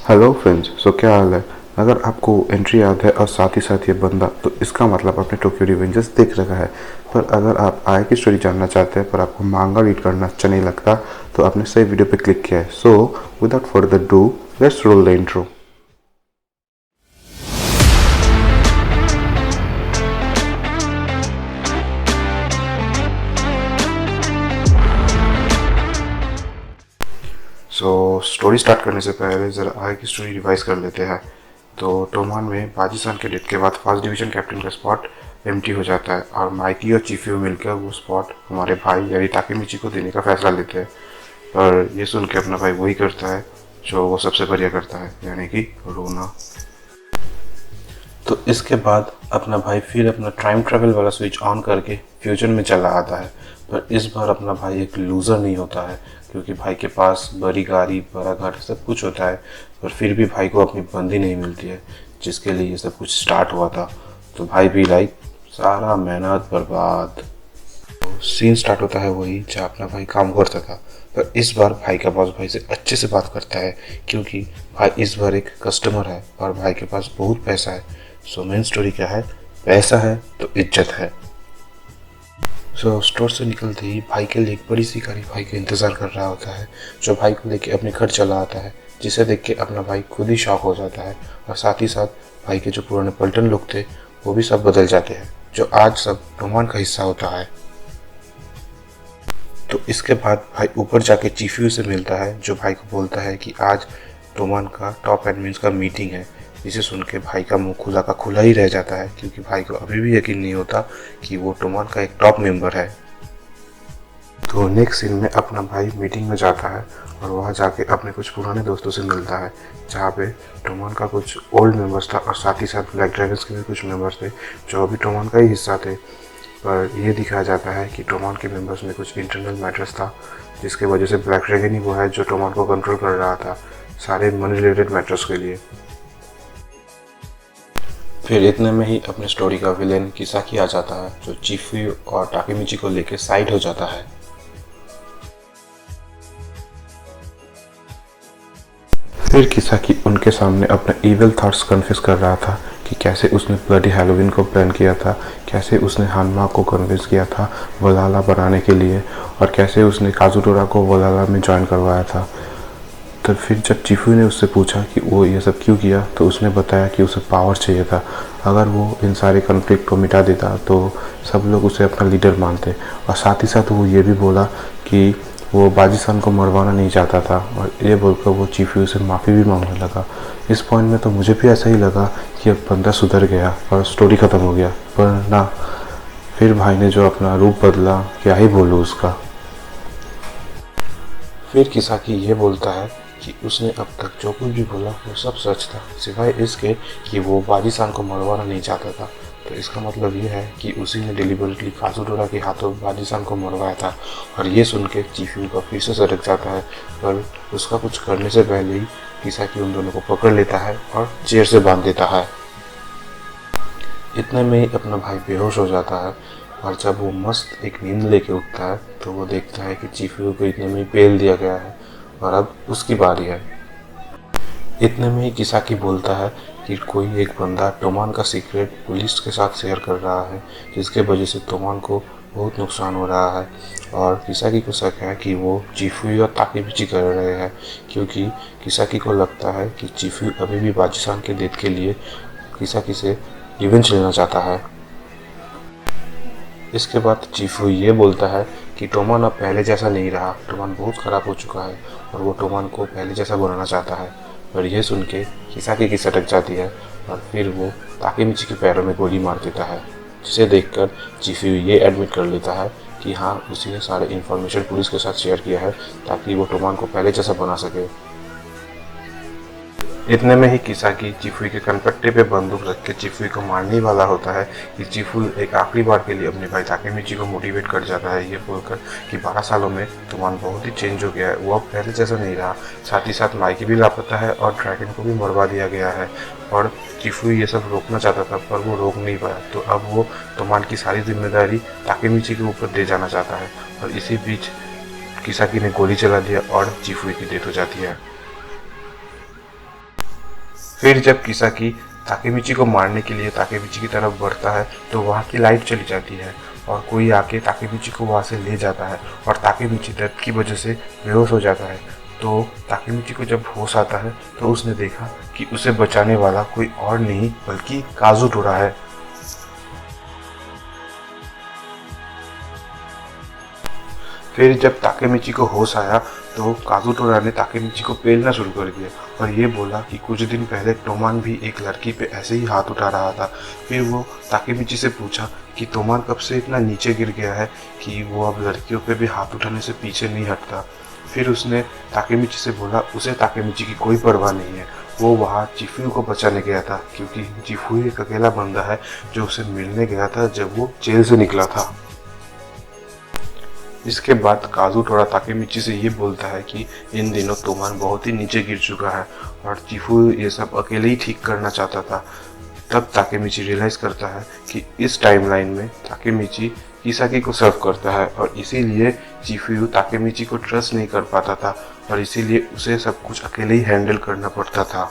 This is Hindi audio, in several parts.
हेलो फ्रेंड्स, सो क्या हाल है। अगर आपको एंट्री याद है और साथ ही साथ ये बंदा, तो इसका मतलब आपने टोक्यो रिवेंजर्स देख रखा है। पर अगर आप आय की स्टोरी जानना चाहते हैं पर आपको मांगा रीड करना अच्छा नहीं लगता, तो आपने सही वीडियो पे क्लिक किया है। So without further do, let's roll the intro. So story start करने से पहले ज़रा आगे की स्टोरी रिवाइज कर लेते हैं। तो टोमान में बाजीसान के डेथ के बाद फर्स्ट डिवीजन कैप्टन का स्पॉट एम्प्टी हो जाता है और माइकी और चीफियो मिलकर वो स्पॉट हमारे भाई यानी ताकेमिची को देने का फैसला लेते हैं। पर ये सुन के अपना भाई वही करता है जो वो सबसे बढ़िया करता है, यानी कि रोना। तो इसके बाद अपना भाई फिर अपना टाइम ट्रैवल वाला स्विच ऑन करके फ्यूचर में चला आता है। पर इस बार अपना भाई एक लूज़र नहीं होता है, क्योंकि भाई के पास बड़ी गाड़ी, बड़ा घर, सब कुछ होता है। पर फिर भी भाई को अपनी बंदी नहीं मिलती है जिसके लिए ये सब कुछ स्टार्ट हुआ था। तो भाई भी लाइक सारा मेहनत बर्बाद। सीन स्टार्ट होता है वही जहाँ अपना भाई काम करता था। पर इस बार भाई का बॉस भाई से अच्छे से बात करता है, क्योंकि भाई इस बार एक कस्टमर है और भाई के पास बहुत पैसा है। सो मेन स्टोरी क्या है, पैसा है तो इज्जत है। सो स्टोर से निकलते ही भाई के लिए एक बड़ी सी गाड़ी भाई का इंतज़ार कर रहा होता है, जो भाई को लेके अपने घर चला आता है, जिसे देख के अपना भाई खुद ही शॉक हो जाता है। और साथ ही साथ भाई के जो पुराने पलटन लोग थे वो भी सब बदल जाते हैं, जो आज सब रोमान का हिस्सा होता है। तो इसके बाद भाई ऊपर जाके चीफियो से मिलता है, जो भाई को बोलता है कि आज रोमान का टॉप एडमिन्स का मीटिंग है। जिसे सुन के भाई का मुंह खुला का खुला ही रह जाता है, क्योंकि भाई को अभी भी यकीन नहीं होता कि वो टोमान का एक टॉप मेंबर है। तो नेक्स्ट सीन में अपना भाई मीटिंग में जाता है और वहाँ जाके अपने कुछ पुराने दोस्तों से मिलता है, जहाँ पे टोमान का कुछ ओल्ड मेंबर्स था और साथ ही साथ ब्लैक ड्रैगन्स के भी कुछ मेंबर्स थे जो अभी टोमान का ही हिस्सा थे। पर यह दिखाया जाता है कि टोमान के मेंबर्स में कुछ इंटरनल मैटर्स था, जिसके वजह से ब्लैक ड्रैगन ही वो है जो टोमान को कंट्रोल कर रहा था सारे मनी रिलेटेड मैटर्स के लिए। फिर इतने में ही अपने स्टोरी का विलेन किसाकी आ जाता है, जो चीफियो और टाकेमिची को लेके साइड हो जाता है। फिर किसाकी उनके सामने अपना इविल थॉट्स कन्फेस कर रहा था कि कैसे उसने ब्लडी हैलोवीन को प्लान किया था, कैसे उसने हानमा को कन्विंस किया था वलाला बनाने के लिए, और कैसे उसने काजुटोरा को वलाला में ज्वाइन करवाया था। तो फिर जब चीफू ने उससे पूछा कि वो ये सब क्यों किया, तो उसने बताया कि उसे पावर चाहिए था। अगर वो इन सारे कन्फ्लिक्ट को मिटा देता तो सब लोग उसे अपना लीडर मानते। और साथ ही साथ वो ये भी बोला कि वो बाजीसान को मरवाना नहीं चाहता था, और ये बोलकर वो चीफू से माफ़ी भी मांगने लगा। इस पॉइंट में तो मुझे भी ऐसा ही लगा कि अब बंदा सुधर गया और स्टोरी ख़त्म हो गया, पर ना, फिर भाई ने जो अपना रूप बदला, क्या ही बोलूँ उसका। फिर किसाकी ये बोलता है कि उसने अब तक जो कुछ भी बोला वो सब सच था, सिवाय इसके कि वो बाजीसान को मरवाना नहीं चाहता था। तो इसका मतलब ये है कि उसी ने डिलिबरेटली काजुटोरा के हाथों बाजीसान को मरवाया था। और ये सुन के चीफू का फिर से सड़क जाता है, पर उसका कुछ करने से पहले ही किसाकी उन दोनों को पकड़ लेता है और चेयर से बांध देता है। इतने में ही अपना भाई बेहोश हो जाता है, और जब वो मस्त एक नींद लेके उठता है तो वो देखता है कि चीफू को इतने में ही पेल दिया गया है और अब उसकी बारी है। इतने में ही किसाकी बोलता है कि कोई एक बंदा टोमान का सीक्रेट पुलिस के साथ शेयर कर रहा है, जिसके वजह से टोमान को बहुत नुकसान हो रहा है। और किसाकी को शक है कि वो चीफू और ताकेमिची कर रहे हैं, क्योंकि किसाकी को लगता है कि चीफू अभी भी बाजीसान के डेथ के लिए किसाकी से रिवेंज लेना चाहता है। इसके बाद चीफू ये बोलता है कि टोमान अब पहले जैसा नहीं रहा, टोमान बहुत ख़राब हो चुका है और वो टोमान को पहले जैसा बनाना चाहता है। और यह सुन के किसाकी की सटक जाती है और फिर वो ताकेमिची के पैरों में गोली मार देता है, जिसे देखकर चीफू ये एडमिट कर लेता है कि हाँ, उसी ने सारे इन्फॉर्मेशन पुलिस के साथ शेयर किया है ताकि वो टोमान को पहले जैसा बना सके। इतने में ही किसाकी चीफू के कनपट्टे पे बंदूक रख के चीफू को मारने वाला होता है कि चीफू एक आखिरी बार के लिए अपने भाई ताकेमिची को मोटिवेट कर जाता है, ये बोलकर कि 12 सालों में टोमान बहुत ही चेंज हो गया है, वो अब पहले जैसा नहीं रहा। साथ ही साथ माइकी भी लापता है और ड्रैगन को भी मरवा दिया गया है। और चीफू ये सब रोकना चाहता था पर वो रोक नहीं पाया, तो अब वो टोमान की सारी जिम्मेदारी ताकेमिची के ऊपर दे जाना चाहता है। और इसी बीच किसाकी ने गोली चला दिया और चीफू की डेथ हो जाती है। फिर जब किसाकी ताकेमिची को मारने के लिए ताकेमिची की तरफ बढ़ता है तो वहाँ की लाइट चली जाती है और कोई आके ताकेमिची को वहाँ से ले जाता है और ताकेमिची दर्द की वजह से बेहोश हो जाता है। तो ताकेमिची को जब होश आता है तो उसने देखा कि उसे बचाने वाला कोई और नहीं बल्कि काजुटोरा है। फिर जब ताकेमिची को होश आया तो काजुटोरा ने ताकेमिची को पेलना शुरू कर दिया और ये बोला कि कुछ दिन पहले तोमान भी एक लड़की पे ऐसे ही हाथ उठा रहा था। फिर वो ताकेमिची से पूछा कि तोमान कब से इतना नीचे गिर गया है कि वो अब लड़कियों पे भी हाथ उठाने से पीछे नहीं हटता। फिर उसने ताकेमिची से बोला उसे ताकेमिची की कोई परवाह नहीं है, वो वहाँ चिफुयू को बचाने गया था क्योंकि चिफुयू एक अकेला बंदा है जो उसे मिलने गया था जब वो जेल से निकला था। इसके बाद काजुटोरा ताकेमिची से ये बोलता है कि इन दिनों तोमान बहुत ही नीचे गिर चुका है और चिफुयू ये सब अकेले ही ठीक करना चाहता था। तब ताकेमिची रियलाइज़ करता है कि इस टाइमलाइन में ताकेमिची किसाकी को सर्व करता है और इसीलिए चिफुयू ताकेमिची को ट्रस्ट नहीं कर पाता था और इसीलिए उसे सब कुछ अकेले ही हैंडल करना पड़ता था।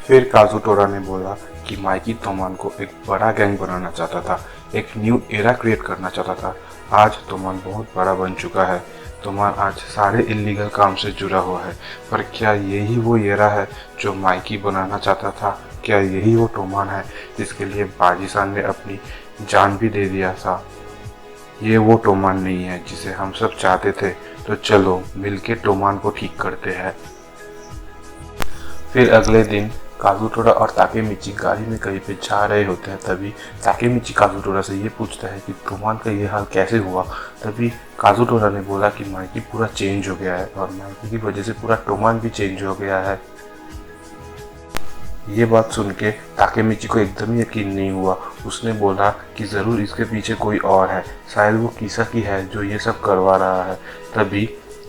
फिर काजुटोरा ने बोला कि माइकी तोमान को एक बड़ा गैंग बनाना चाहता था, एक न्यू एरा क्रिएट करना चाहता था। आज तोमान बहुत बड़ा बन चुका है, तोमान आज सारे इलीगल काम से जुड़ा हुआ है। पर क्या यही वो एरा है जो माइकी बनाना चाहता था? क्या यही वो तोमान है जिसके लिए बाजीसान ने अपनी जान भी दे दिया था? ये वो तोमान नहीं है जिसे हम सब चाहते थे। तो चलो मिलके तोमान को ठीक करते हैं। फिर अगले दिन काजुटोरा और ताकेमिची गाड़ी में कहीं पे जा रहे होते हैं। तभी ताकेमिची काजुटोरा से ये पूछता है कि तोमान का ये हाल कैसे हुआ। तभी काजुटोरा ने बोला कि माइकी पूरा चेंज हो गया है और माइकी की वजह से पूरा तोमान भी चेंज हो गया है। ये बात सुन के ताकेमिची को एकदम यकीन नहीं हुआ। उसने बोला कि ज़रूर इसके पीछे कोई और है, शायद वो किसाकी है जो ये सब करवा रहा है। तभी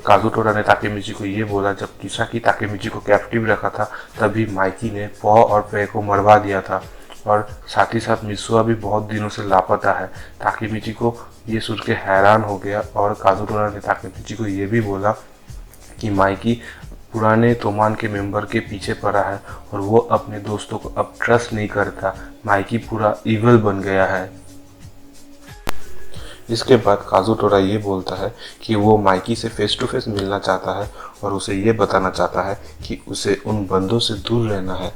काजुटोरा ने ताकेमिची को ये बोला जब किसाकी ताकेमिची को कैप्टिव रखा था तभी माइकी ने पॉ और पे को मरवा दिया था और साथ ही साथ मिसुआ भी बहुत दिनों से लापता है। ताकेमिची को ये सुन के हैरान हो गया और काजुटोरा ने ताकेमिची को ये भी बोला कि माइकी पुराने तोमान के मेंबर के पीछे पड़ा है और वो अपने दोस्तों को अब ट्रस्ट नहीं करता। माइकी पूरा इविल बन गया है। इसके बाद काजुटोरा ये बोलता है कि वो माइकी से फेस टू फेस मिलना चाहता है और उसे ये बताना चाहता है कि उसे उन बंदों से दूर रहना है।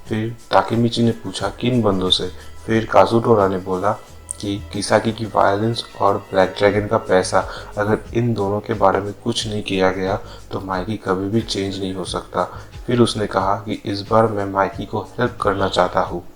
फिर ताकेमिची ने पूछा किन बंदों से? फिर काजुटोरा ने बोला कि किसाकी की वायलेंस और ब्लैक ड्रैगन का पैसा, अगर इन दोनों के बारे में कुछ नहीं किया गया तो माइकी कभी भी चेंज नहीं हो सकता। फिर उसने कहा कि इस बार मैं माइकी को हेल्प करना चाहता हूँ।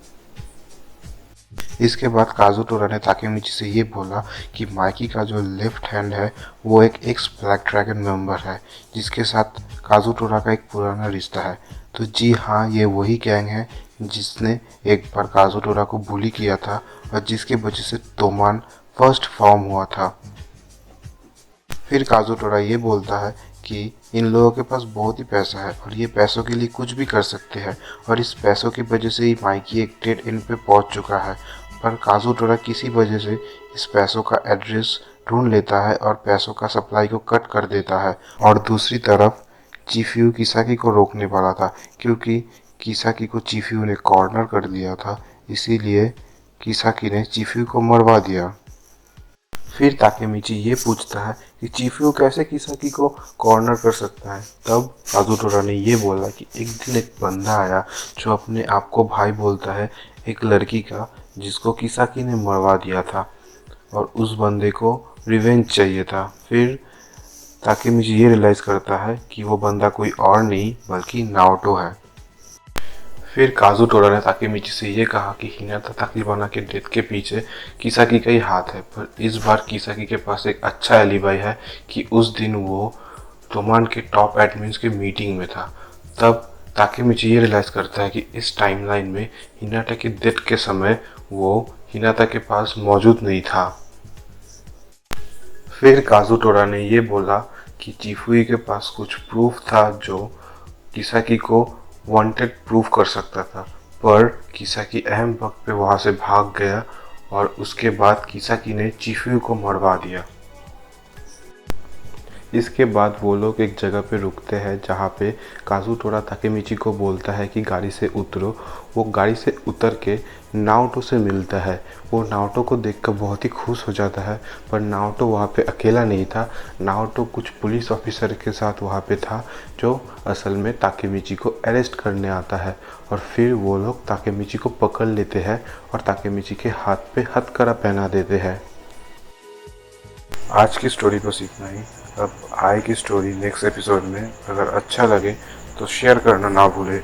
इसके बाद काजुटोरा ने ताकेमिची से ये बोला कि माइकी का जो लेफ्ट हैंड है वो एक एक्स ब्लैक ड्रैगन मेंबर है जिसके साथ काजुटोरा का एक पुराना रिश्ता है। तो जी हाँ, ये वही गैंग है जिसने एक बार काजुटोरा को बुली किया था और जिसकी वजह से तोमान फर्स्ट फॉर्म हुआ था। फिर काजुटोरा ये बोलता है कि इन लोगों के पास बहुत ही पैसा है और ये पैसों के लिए कुछ भी कर सकते हैं और इस पैसों की वजह से ही माइकी एक डेड एंड पे पहुंच चुका है। पर काजुटोरा किसी वजह से इस पैसों का एड्रेस ढूंढ लेता है और पैसों का सप्लाई को कट कर देता है। और दूसरी तरफ चिफुयू किसाकी को रोकने वाला था क्योंकि किसाकी को चिफुयू ने कॉर्नर कर दिया था, इसीलिए किसाकी ने चिफुयू को मरवा दिया। फिर ताकेमिची ये पूछता है कि चिफुयू कैसे किसाकी को कॉर्नर कर सकता है। तब काजुटोरा ने ये बोला कि एक दिन एक बंदा आया जो अपने आप को भाई बोलता है एक लड़की का जिसको किसाकी ने मरवा दिया था और उस बंदे को रिवेंज चाहिए था। फिर ताकेमिची ये रियलाइज़ करता है कि वो बंदा कोई और नहीं बल्कि नाओटो है। फिर काजुटोरा ने ताकेमिची से ये कहा कि हिनाता ताकिबाना के डेथ के पीछे किसाकी का ही हाथ है। पर इस बार किसाकी के पास एक अच्छा एलिबाई है कि उस दिन वो तोमान के टॉप एडमिन्स के मीटिंग में था। तब ताकेमिची ये रियलाइज़ करता है कि इस टाइमलाइन में हिनाता के डेथ के समय वो हिनाता के पास मौजूद नहीं था। फिर काजुटोरा ने ये बोला कि चिफुयू के पास कुछ प्रूफ था जो किसाकी को वांटेड प्रूफ कर सकता था, पर किसाकी अहम वक्त पे वहाँ से भाग गया और उसके बाद किसाकी ने चिफुयू को मरवा दिया। इसके बाद वो लोग एक जगह पे रुकते हैं जहाँ पे काजुटोरा ताकेमिची को बोलता है कि गाड़ी से उतरो। वो गाड़ी से उतर के नाओटो से मिलता है। वो नाओटो को देखकर बहुत ही खुश हो जाता है, पर नाओटो वहाँ पे अकेला नहीं था। नाओटो कुछ पुलिस ऑफिसर के साथ वहाँ पे था जो असल में ताकेमिची को अरेस्ट करने आता है। और फिर वो लोग ताकेमिची को पकड़ लेते हैं और ताकेमिची के हाथ पे हथकड़ा पहना देते हैं। आज की स्टोरी बस इतना ही। अब आएगी स्टोरी नेक्स्ट एपिसोड में। अगर अच्छा लगे तो शेयर करना ना भूले।